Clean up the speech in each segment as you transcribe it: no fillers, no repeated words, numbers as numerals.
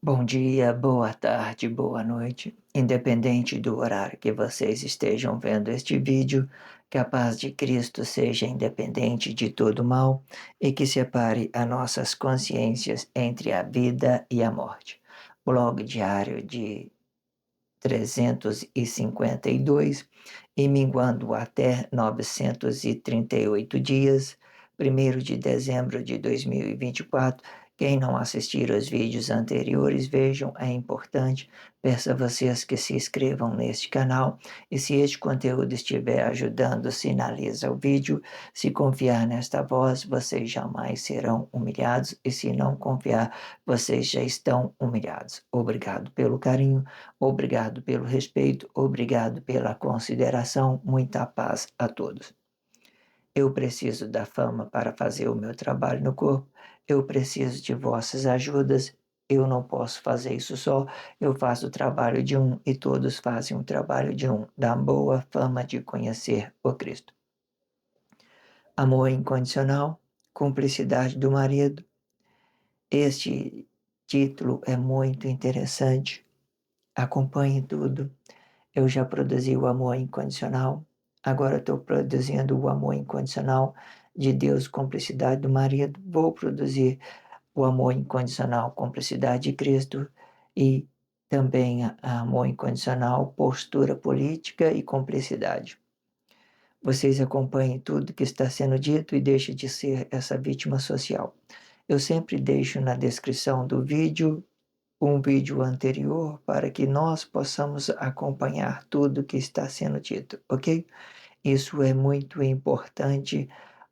Bom dia, boa tarde, boa noite, independente do horário que vocês estejam vendo este vídeo, que a paz de Cristo seja independente de todo mal e que separe as nossas consciências entre a vida e a morte. Blog diário de 352 e minguando até 938 dias, 1º de dezembro de 2024. Quem não assistir os vídeos anteriores, vejam, é importante. Peço a vocês que se inscrevam neste canal e se este conteúdo estiver ajudando, sinaliza o vídeo. Se confiar nesta voz, vocês jamais serão humilhados e se não confiar, vocês já estão humilhados. Obrigado pelo carinho, obrigado pelo respeito, obrigado pela consideração. Muita paz a todos. Eu preciso da fama para fazer o meu trabalho no corpo. Eu preciso de vossas ajudas. Eu não posso fazer isso só. Eu faço o trabalho de um e todos fazem o trabalho de um. Da boa fama de conhecer o Cristo. Amor incondicional, cumplicidade do marido. Este título é muito interessante. Acompanhe tudo. Eu já produzi o amor incondicional. Agora estou produzindo o amor incondicional de Deus, cumplicidade do marido. Vou produzir o amor incondicional, cumplicidade de Cristo e também amor incondicional, postura política e cumplicidade. Vocês acompanhem tudo que está sendo dito e deixem de ser essa vítima social. Eu sempre deixo na descrição do vídeo um vídeo anterior para que nós possamos acompanhar tudo que está sendo dito, ok? Isso é muito importante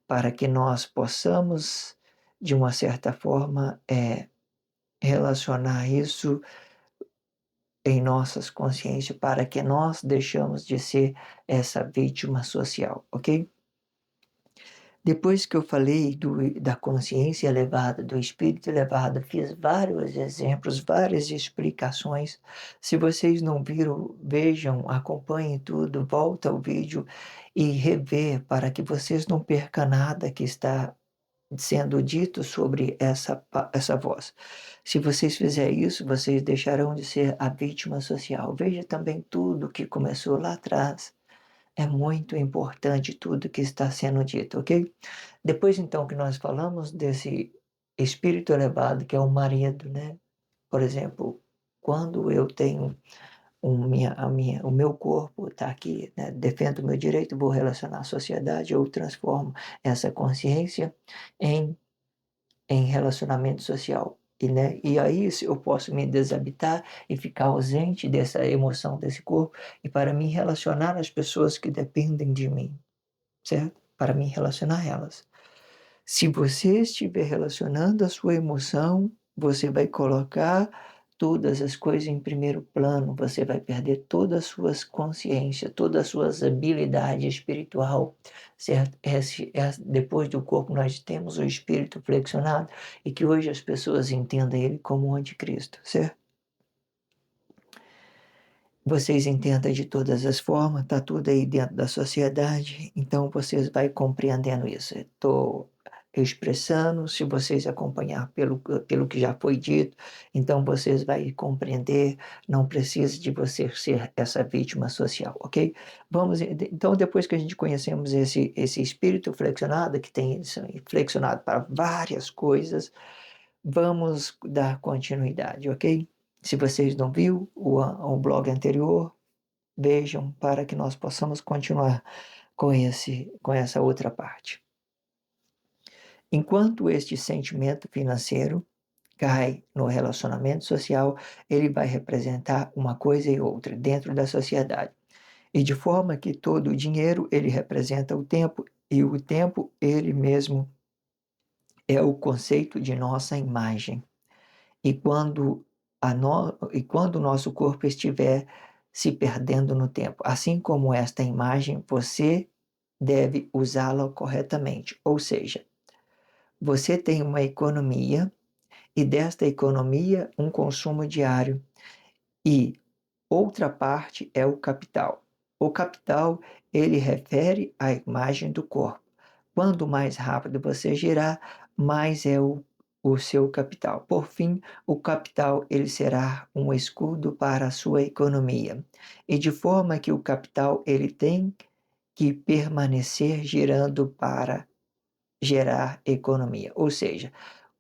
para que nós possamos, de uma certa forma, relacionar isso em nossas consciências para que nós deixamos de ser essa vítima social, ok? Depois que eu falei da consciência elevada, do espírito elevado, fiz vários exemplos, várias explicações. Se vocês não viram, vejam, acompanhem tudo, volta ao vídeo e revê para que vocês não percam nada que está sendo dito sobre essa voz. Se vocês fizerem isso, vocês deixarão de ser a vítima social. Veja também tudo que começou lá atrás. É muito importante tudo que está sendo dito, ok? Depois, então, que nós falamos desse espírito elevado, que é o marido, né? Por exemplo, quando eu tenho o meu corpo está aqui, né? Defendo o meu direito, vou relacionar à sociedade, eu transformo essa consciência em, em relacionamento social. E aí eu posso me desabitar e ficar ausente dessa emoção desse corpo e para me relacionar às pessoas que dependem de mim, certo? Para me relacionar a elas. Se você estiver relacionando a sua emoção, você vai colocar todas as coisas em primeiro plano, você vai perder todas as suas consciências, todas as suas habilidades espiritual, certo? Depois do corpo nós temos o espírito flexionado e que hoje as pessoas entendem ele como o anticristo, certo? Vocês entendem de todas as formas, está tudo aí dentro da sociedade, então vocês vão compreendendo isso. Estou expressando, se vocês acompanhar pelo que já foi dito, então vocês vão compreender, não precisa de você ser essa vítima social, ok? Então, depois que a gente conhecemos esse espírito flexionado, que tem flexionado para várias coisas, vamos dar continuidade, ok? Se vocês não viram o blog anterior, vejam para que nós possamos continuar com essa outra parte. Enquanto este sentimento financeiro cai no relacionamento social, ele vai representar uma coisa e outra dentro da sociedade. E de forma que todo o dinheiro, ele representa o tempo, e o tempo, ele mesmo é o conceito de nossa imagem. E quando e quando o nosso corpo estiver se perdendo no tempo. Assim como esta imagem, você deve usá-la corretamente. Ou seja, você tem uma economia e desta economia um consumo diário e outra parte é o capital. O capital, ele refere à imagem do corpo. Quanto mais rápido você girar, mais é o seu capital. Por fim, o capital ele será um escudo para a sua economia. E de forma que o capital ele tem que permanecer girando para gerar economia. Ou seja,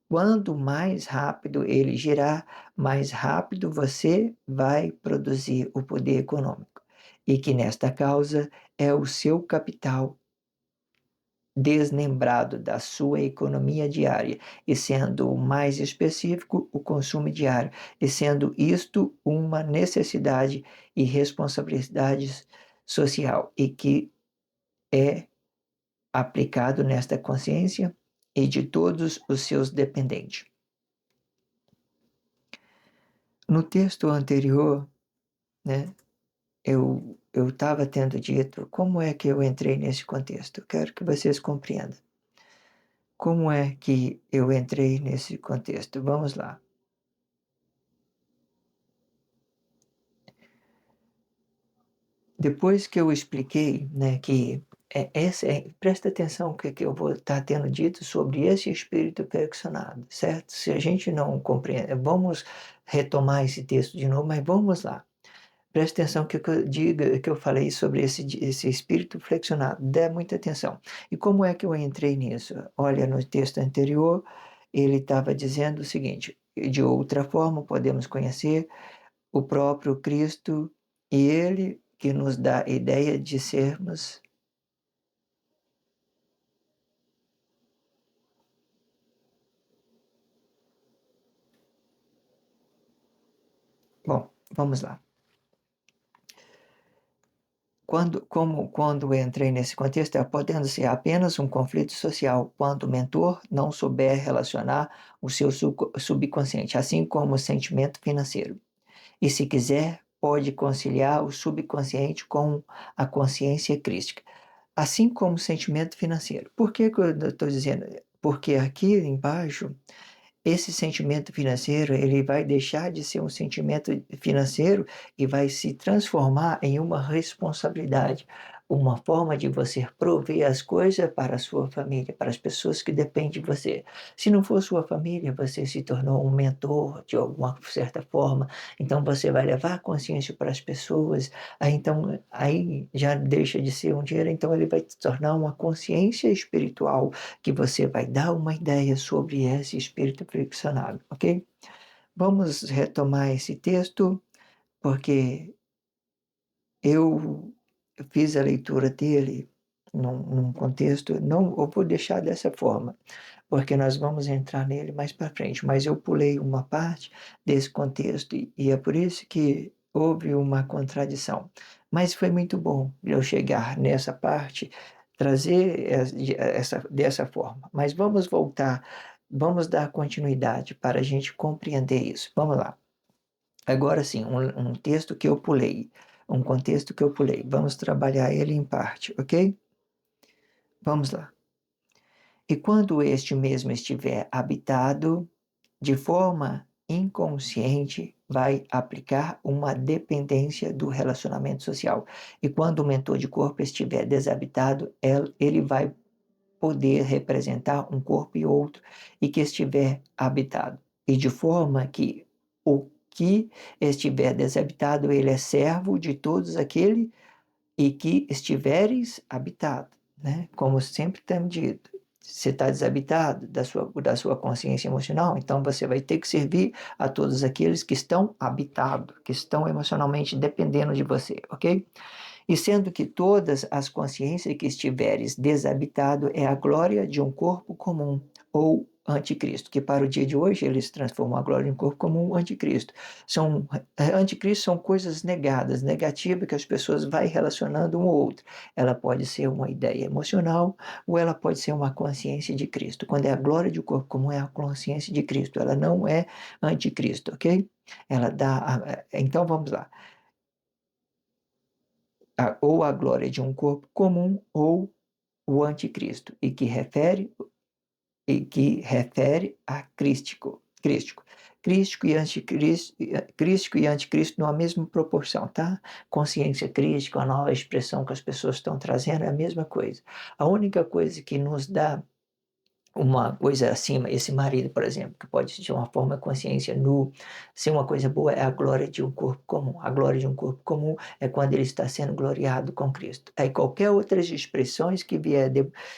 quanto mais rápido ele girar, mais rápido você vai produzir o poder econômico. E que nesta causa é o seu capital desmembrado da sua economia diária, e sendo mais específico, o consumo diário, e sendo isto uma necessidade e responsabilidade social, e que é aplicado nesta consciência e de todos os seus dependentes. No texto anterior, né, eu estava tendo dito como é que eu entrei nesse contexto. Quero que vocês compreendam. Como é que eu entrei nesse contexto? Vamos lá. Depois que eu expliquei, né, que presta atenção que eu vou estar tendo dito sobre esse espírito perfeccionado, certo? Se a gente não compreende, vamos retomar esse texto de novo, mas vamos lá. Preste atenção que eu diga que eu falei sobre esse espírito flexionado. Dê muita atenção. E como é que eu entrei nisso? Olha, no texto anterior, ele estava dizendo o seguinte: de outra forma, podemos conhecer o próprio Cristo e ele que nos dá a ideia de sermos. Bom, vamos lá. Quando entrei nesse contexto, podendo ser apenas um conflito social quando o mentor não souber relacionar o seu subconsciente, assim como o sentimento financeiro. E se quiser, pode conciliar o subconsciente com a consciência crística, assim como o sentimento financeiro. Por que eu estou dizendo? Porque aqui embaixo esse sentimento financeiro ele vai deixar de ser um sentimento financeiro e vai se transformar em uma responsabilidade, uma forma de você prover as coisas para a sua família, para as pessoas que dependem de você. Se não for sua família, você se tornou um mentor de alguma certa forma, então você vai levar consciência para as pessoas, aí já deixa de ser um dinheiro, então ele vai se tornar uma consciência espiritual que você vai dar uma ideia sobre esse espírito friccionado, ok? Vamos retomar esse texto, porque eu fiz a leitura dele num contexto, não, eu vou deixar dessa forma, porque nós vamos entrar nele mais para frente, mas eu pulei uma parte desse contexto e é por isso que houve uma contradição. Mas foi muito bom eu chegar nessa parte, trazer dessa forma. Mas vamos voltar, vamos dar continuidade para a gente compreender isso. Vamos lá. Agora sim, um texto que eu pulei, um contexto que eu pulei. Vamos trabalhar ele em parte, ok? Vamos lá. E quando este mesmo estiver habitado, de forma inconsciente, vai aplicar uma dependência do relacionamento social. E quando o mentor de corpo estiver desabitado, ele vai poder representar um corpo e outro e que estiver habitado. E de forma que o que estiver desabitado, ele é servo de todos aquele e que estiveres habitado, né? Como sempre temos dito, você está desabitado da sua consciência emocional, então você vai ter que servir a todos aqueles que estão habitados, que estão emocionalmente dependendo de você, ok? E sendo que todas as consciências que estiveres desabitado é a glória de um corpo comum, ou anticristo, que para o dia de hoje eles transformam a glória em um corpo comum anticristo. Anticristo são coisas negadas, negativas, que as pessoas vão relacionando um ao outro. Ela pode ser uma ideia emocional, ou ela pode ser uma consciência de Cristo. Quando é a glória de um corpo comum, é a consciência de Cristo. Ela não é anticristo, ok? Ela dá então vamos lá, ou a glória de um corpo comum ou o anticristo, e que refere a crístico. Crístico e anticristo, crístico e anticristo numa mesma proporção, tá? Consciência crística, a nova expressão que as pessoas estão trazendo é a mesma coisa. A única coisa que nos dá uma coisa acima, esse marido, por exemplo, que pode de uma forma consciência nu, ser uma coisa boa, é a glória de um corpo comum. A glória de um corpo comum é quando ele está sendo gloriado com Cristo. Aí qualquer outras expressões que vier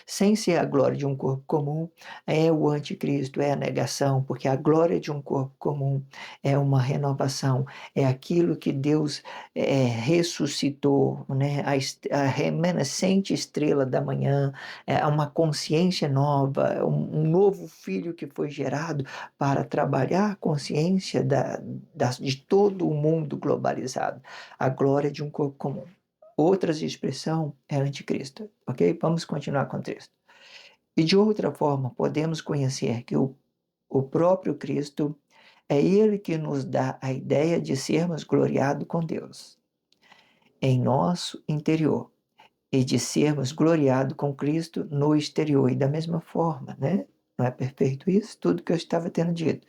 sem ser a glória de um corpo comum, é o anticristo, é a negação, porque a glória de um corpo comum é uma renovação, é aquilo que Deus ressuscitou, né? A remanescente estrela da manhã, é uma consciência nova, um novo filho que foi gerado para trabalhar a consciência de todo o mundo globalizado, a glória de um corpo comum. Outras expressão é anticristo, ok? Vamos continuar com o texto. E de outra forma, podemos conhecer que o próprio Cristo é ele que nos dá a ideia de sermos gloriados com Deus em nosso interior e de sermos gloriados com Cristo no exterior. E da mesma forma, né? Não é perfeito isso? Tudo que eu estava tendo dito.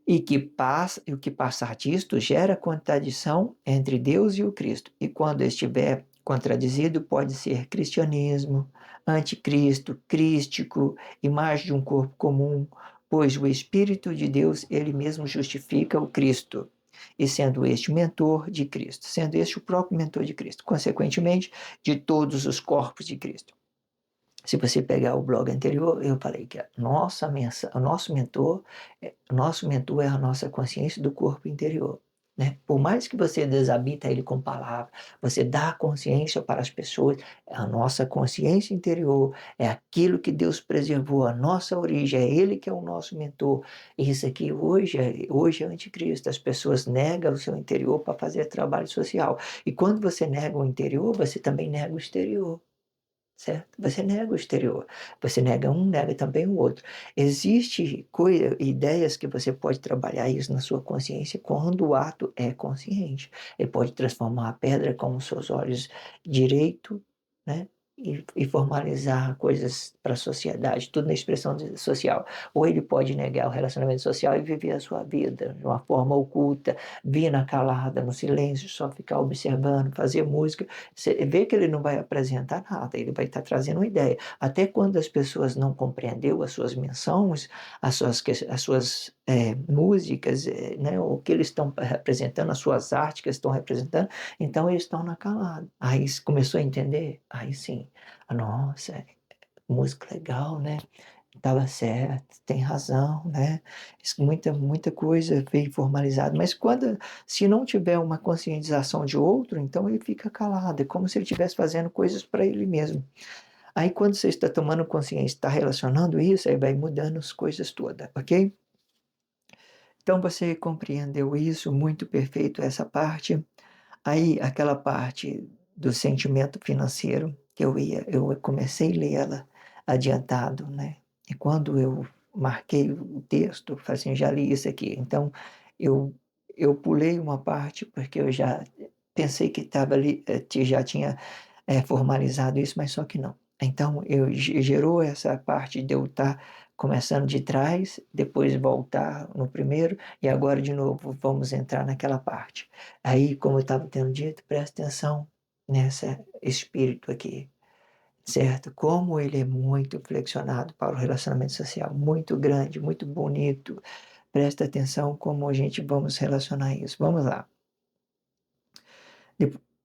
O que passar disto gera contradição entre Deus e o Cristo. E quando estiver contradizido, pode ser cristianismo, anticristo, crístico, imagem de um corpo comum, pois o Espírito de Deus, ele mesmo justifica o Cristo, e sendo este mentor de Cristo, sendo este o próprio mentor de Cristo, consequentemente, de todos os corpos de Cristo. Se você pegar o blog anterior, eu falei que o nosso mentor é a nossa consciência do corpo interior. Né? Por mais que você desabita ele com palavras, você dá consciência para as pessoas, é a nossa consciência interior, é aquilo que Deus preservou, a nossa origem, é Ele que é o nosso mentor. E isso aqui hoje é anticristo, as pessoas negam o seu interior para fazer trabalho social. E quando você nega o interior, você também nega o exterior. Certo? Você nega o exterior, você nega um, nega também o outro. Existem ideias que você pode trabalhar isso na sua consciência quando o ato é consciente. Ele pode transformar a pedra como seus olhos direito, né? E formalizar coisas para a sociedade, tudo na expressão social. Ou ele pode negar o relacionamento social e viver a sua vida de uma forma oculta, vir na calada, no silêncio, só ficar observando, fazer música. Você vê que ele não vai apresentar nada, ele vai estar trazendo uma ideia. Até quando as pessoas não compreenderam as suas menções, as suas músicas, né, o que eles estão representando, as suas artes que eles estão representando, então eles estão na calada. Aí começou a entender, aí sim, nossa, música legal, né? Estava certo, tem razão, né? Muita coisa veio formalizada, mas se não tiver uma conscientização de outro, então ele fica calado, é como se ele estivesse fazendo coisas para ele mesmo. Aí quando você está tomando consciência, está relacionando isso, aí vai mudando as coisas todas, ok? Então você compreendeu isso, muito perfeito essa parte. Aí aquela parte do sentimento financeiro, que eu comecei a ler ela adiantado, né? E quando eu marquei o texto, falei assim, já li isso aqui. Então, eu, eu pulei uma parte, porque eu já pensei que estava ali, que já tinha formalizado isso, mas só que não. Então, gerou essa parte de eu estar começando de trás, depois voltar no primeiro, e agora de novo vamos entrar naquela parte. Aí, como eu estava tendo dito, presta atenção nesse espírito aqui, certo? Como ele é muito flexionado para o relacionamento social, muito grande, muito bonito. Presta atenção como a gente vamos relacionar isso. Vamos lá.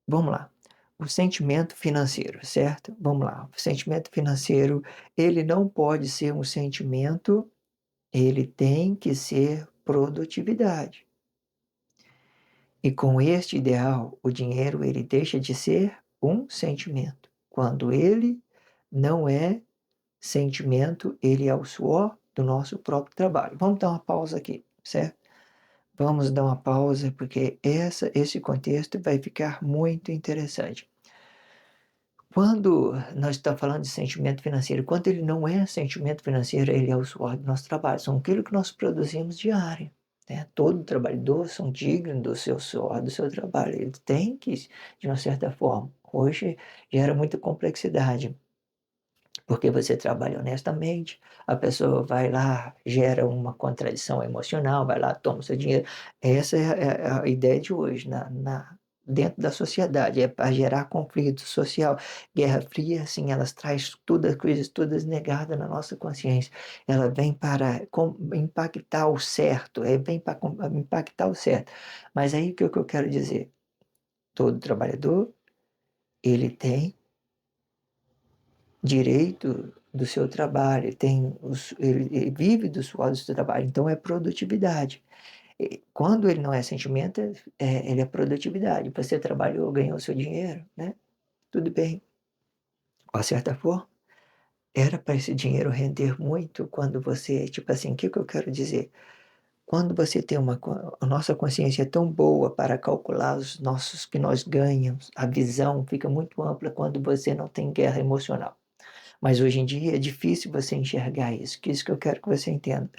Vamos lá. O sentimento financeiro, certo? Vamos lá. O sentimento financeiro, ele não pode ser um sentimento, ele tem que ser produtividade. E com este ideal, o dinheiro ele deixa de ser um sentimento. Quando ele não é sentimento, ele é o suor do nosso próprio trabalho. Vamos dar uma pausa aqui, certo? Vamos dar uma pausa porque esse contexto vai ficar muito interessante. Quando nós estamos falando de sentimento financeiro, quando ele não é sentimento financeiro, ele é o suor do nosso trabalho, são aquilo que nós produzimos diário. né? Todo trabalhador são dignos do seu suor, do seu trabalho. Ele tem que, de uma certa forma. Hoje gera muita complexidade, porque você trabalha honestamente, a pessoa vai lá, gera uma contradição emocional, vai lá, toma o seu dinheiro. Essa é a ideia de hoje, dentro da sociedade, é para gerar conflito social. Guerra Fria, assim, elas traz todas as coisas todas negadas na nossa consciência. Ela vem para impactar o certo, vem para impactar o certo. Mas aí o que eu quero dizer? Todo trabalhador, ele tem direito do seu trabalho, ele vive do suor do seu trabalho, então é produtividade. Quando ele não é sentimento, ele é produtividade. Você trabalhou, ganhou seu dinheiro, né? Tudo bem. De certa forma, era para esse dinheiro render muito quando você, tipo assim, o que que eu quero dizer? Quando você tem a nossa consciência é tão boa para calcular os nossos que nós ganhamos, a visão fica muito ampla quando você não tem guerra emocional. Mas hoje em dia é difícil você enxergar isso, que é isso que eu quero que você entenda.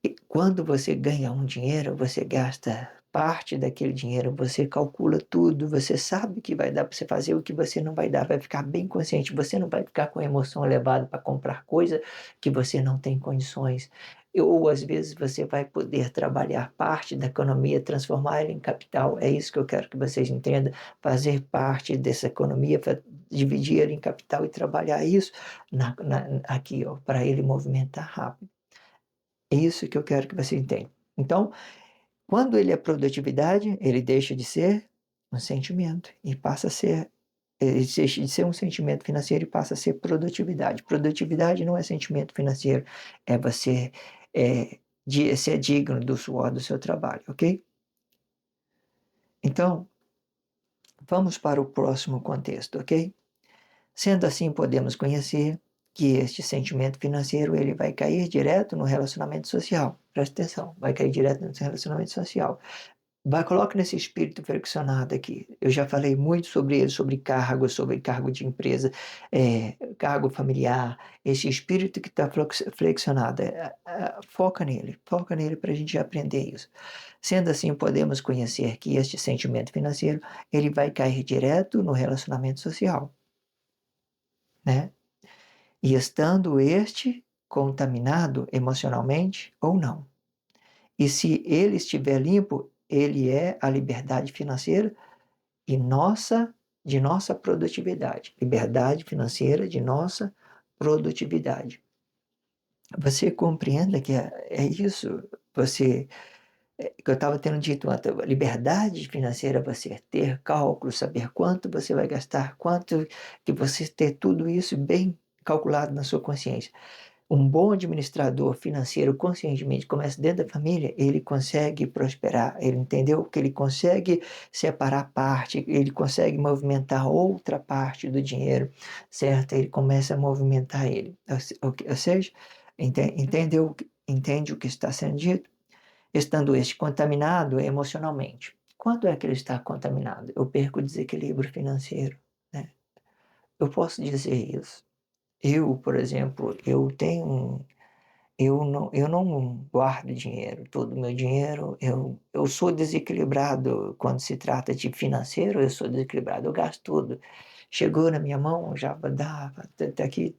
E quando você ganha um dinheiro, você gasta parte daquele dinheiro, você calcula tudo, você sabe que vai dar para você fazer, o que você não vai dar, vai ficar bem consciente, você não vai ficar com a emoção elevada para comprar coisa que você não tem condições. Ou às vezes você vai poder trabalhar parte da economia, transformar ela em capital. É isso que eu quero que vocês entendam, fazer parte dessa economia, dividir ela em capital e trabalhar isso aqui, para ele movimentar rápido. É isso que eu quero que você entenda. Então, quando ele é produtividade, ele deixa de ser um sentimento e passa a ser, ele deixa de ser um sentimento financeiro e passa a ser produtividade. Produtividade não é sentimento financeiro, é você ser digno do suor do seu trabalho, ok? Então, vamos para o próximo contexto, ok? Sendo assim, podemos conhecer que este sentimento financeiro ele vai cair direto no relacionamento social. Presta atenção, vai cair direto no relacionamento social. Coloque nesse espírito flexionado aqui. Eu já falei muito sobre ele, sobre cargo de empresa, cargo familiar, esse espírito que está flexionado. Foca nele para a gente aprender isso. Sendo assim, podemos conhecer que este sentimento financeiro ele vai cair direto no relacionamento social, né? E estando este contaminado emocionalmente ou não. E se ele estiver limpo, ele é a liberdade financeira e de nossa produtividade. Liberdade financeira de nossa produtividade. Você compreenda que é isso, que eu estava tendo dito antes, liberdade financeira, você ter cálculo, saber quanto você vai gastar, quanto que você ter tudo isso bem calculado na sua consciência. Um bom administrador financeiro conscientemente começa dentro da família, ele consegue prosperar, ele entendeu que ele consegue separar parte, ele consegue movimentar outra parte do dinheiro, certo? Ele começa a movimentar ele. Ou seja, entende o que está sendo dito? Estando este contaminado emocionalmente. Quando é que ele está contaminado? Eu perco o desequilíbrio financeiro, né? Eu posso dizer isso. Eu, por exemplo, eu não guardo dinheiro, todo o meu dinheiro, eu sou desequilibrado quando se trata de financeiro, eu sou desequilibrado, eu gasto tudo. Chegou na minha mão, já dá, tá aqui,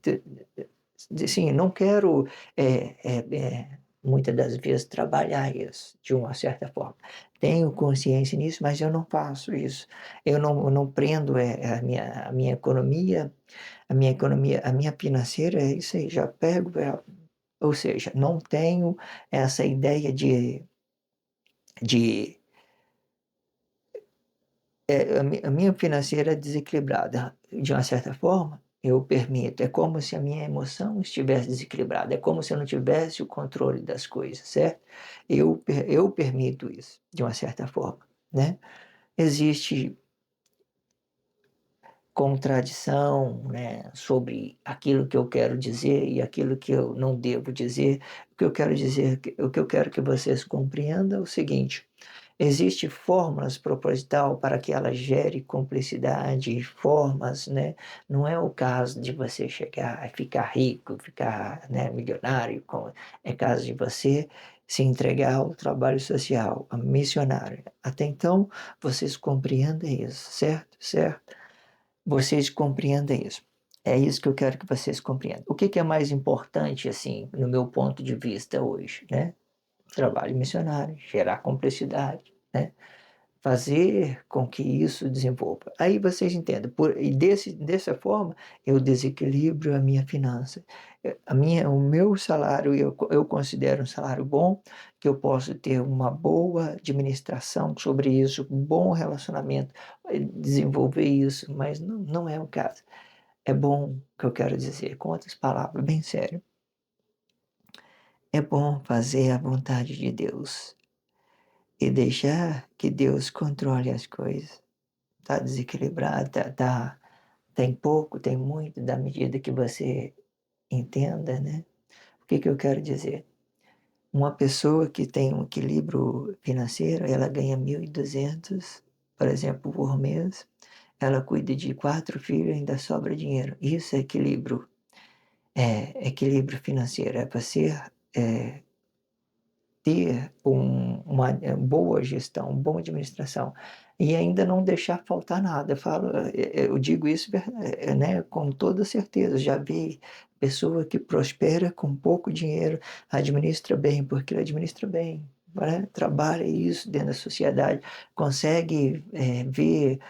assim, não quero, muitas das vezes, trabalhar isso, de uma certa forma. Tenho consciência nisso, mas eu não faço isso. Eu não prendo a minha financeira é isso aí, já pego, ou seja, não tenho essa ideia de a minha financeira é desequilibrada. De uma certa forma, eu permito. É como se a minha emoção estivesse desequilibrada. É como se eu não tivesse o controle das coisas, certo? Eu permito isso, de uma certa forma, né? Existe contradição, né, sobre aquilo que eu quero dizer e aquilo que eu não devo dizer. O que eu quero dizer, o que eu quero que vocês compreendam é o seguinte: existe fórmulas proposital para que ela gere cumplicidade, formas, né? Não é o caso de você chegar e ficar rico, ficar, né, milionário, é caso de você se entregar ao trabalho social, a missionário. Até então, vocês compreendem isso, certo? Certo? Vocês compreendem isso. É isso que eu quero que vocês compreendam. O que é mais importante, assim, no meu ponto de vista hoje, né? Trabalho missionário, gerar complexidade, né? Fazer com que isso desenvolva. Aí vocês entendem. E dessa forma, eu desequilibro a minha finança. O meu salário, eu considero um salário bom, que eu posso ter uma boa administração sobre isso, um bom relacionamento, desenvolver isso, mas não é o caso. É bom, o que eu quero dizer, com outras palavras, bem sério. É bom fazer a vontade de Deus e deixar que Deus controle as coisas. Está desequilibrado, tem pouco, tem muito, da medida que você entenda, né? O que eu quero dizer? Uma pessoa que tem um equilíbrio financeiro, ela ganha 1.200, por exemplo, por mês, ela cuida de 4 filhos e ainda sobra dinheiro. Isso é equilíbrio, equilíbrio financeiro, é você ter uma boa gestão, uma boa administração e ainda não deixar faltar nada. Eu digo isso, né, com toda certeza. Já vi pessoa que prospera com pouco dinheiro, administra bem, porque ele administra bem, né? Trabalha isso dentro da sociedade, consegue ver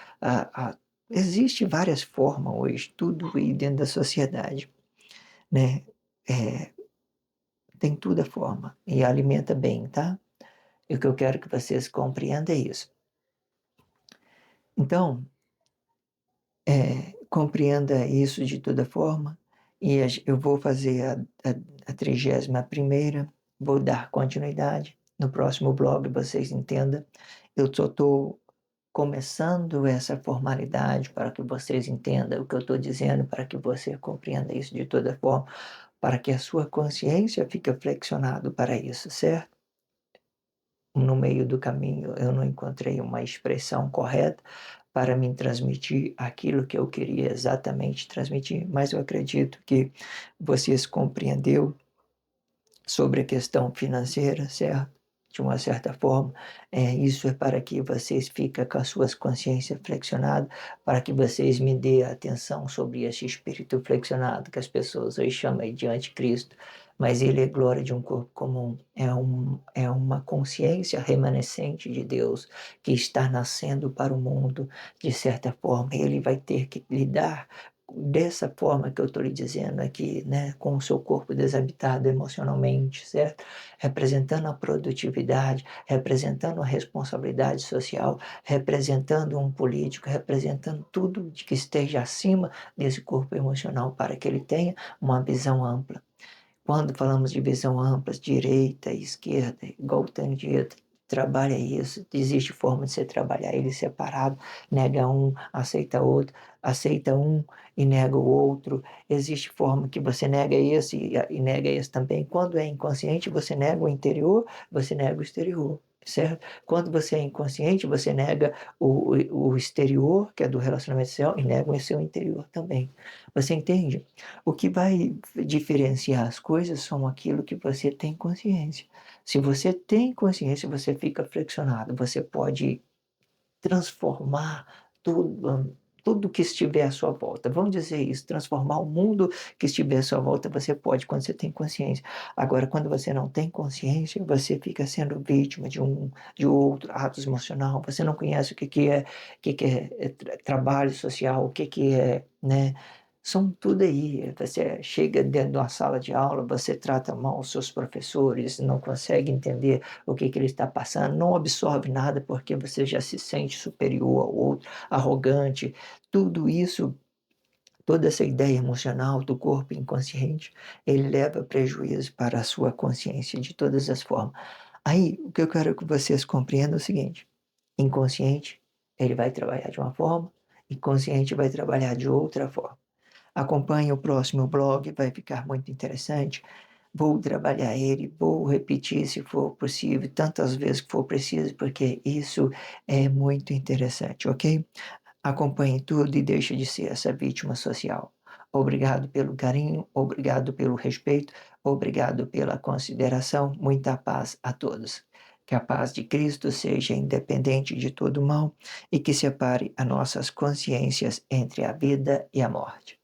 existe várias formas hoje, tudo aí dentro da sociedade, né? É, tem tudo a forma e alimenta bem, tá? E o que eu quero que vocês compreendam é isso. Então, compreenda isso de toda forma, e eu vou fazer a 31ª, vou dar continuidade. No próximo blog vocês entendam. Eu só estou começando essa formalidade para que vocês entendam o que eu estou dizendo, para que você compreenda isso de toda forma, para que a sua consciência fique flexionado para isso, certo? No meio do caminho eu não encontrei uma expressão correta para me transmitir aquilo que eu queria exatamente transmitir, mas eu acredito que vocês compreenderam sobre a questão financeira, certo? De uma certa forma, isso é para que vocês fiquem com as suas consciências flexionadas, para que vocês me dêem atenção sobre esse espírito flexionado que as pessoas hoje chamam de anticristo, mas ele é glória de um corpo comum, é uma consciência remanescente de Deus que está nascendo para o mundo, de certa forma, ele vai ter que lidar dessa forma que eu estou lhe dizendo aqui, né, com o seu corpo desabitado emocionalmente, certo? Representando a produtividade, representando a responsabilidade social, representando um político, representando tudo de que esteja acima desse corpo emocional para que ele tenha uma visão ampla. Quando falamos de visão ampla, direita, esquerda, igual o tanto de trabalha isso, existe forma de você trabalhar ele separado, nega um, aceita um e nega o outro. Existe forma que você nega esse e nega esse também. Quando é inconsciente, você nega o interior, você nega o exterior. Certo? Quando você é inconsciente, você nega o exterior, que é do relacionamento social, e nega o seu interior também. Você entende? O que vai diferenciar as coisas são aquilo que você tem consciência. Se você tem consciência, você fica flexionado, você pode transformar tudo que estiver à sua volta. Vamos dizer isso, transformar o mundo que estiver à sua volta, você pode quando você tem consciência. Agora, quando você não tem consciência, você fica sendo vítima de outro ato emocional, você não conhece o que é trabalho social, o que é, né? São tudo aí. Você chega dentro de uma sala de aula, você trata mal os seus professores, não consegue entender o que ele está passando, não absorve nada porque você já se sente superior ao outro, arrogante. Tudo isso, toda essa ideia emocional do corpo inconsciente, ele leva prejuízo para a sua consciência de todas as formas. Aí, o que eu quero que vocês compreendam é o seguinte: inconsciente, ele vai trabalhar de uma forma, inconsciente vai trabalhar de outra forma. Acompanhe o próximo blog, vai ficar muito interessante. Vou trabalhar ele, vou repetir se for possível, tantas vezes que for preciso, porque isso é muito interessante, ok? Acompanhe tudo e deixe de ser essa vítima social. Obrigado pelo carinho, obrigado pelo respeito, Obrigado pela consideração. Muita paz a todos. Que a paz de Cristo seja independente de todo mal e que separe as nossas consciências entre a vida e a morte.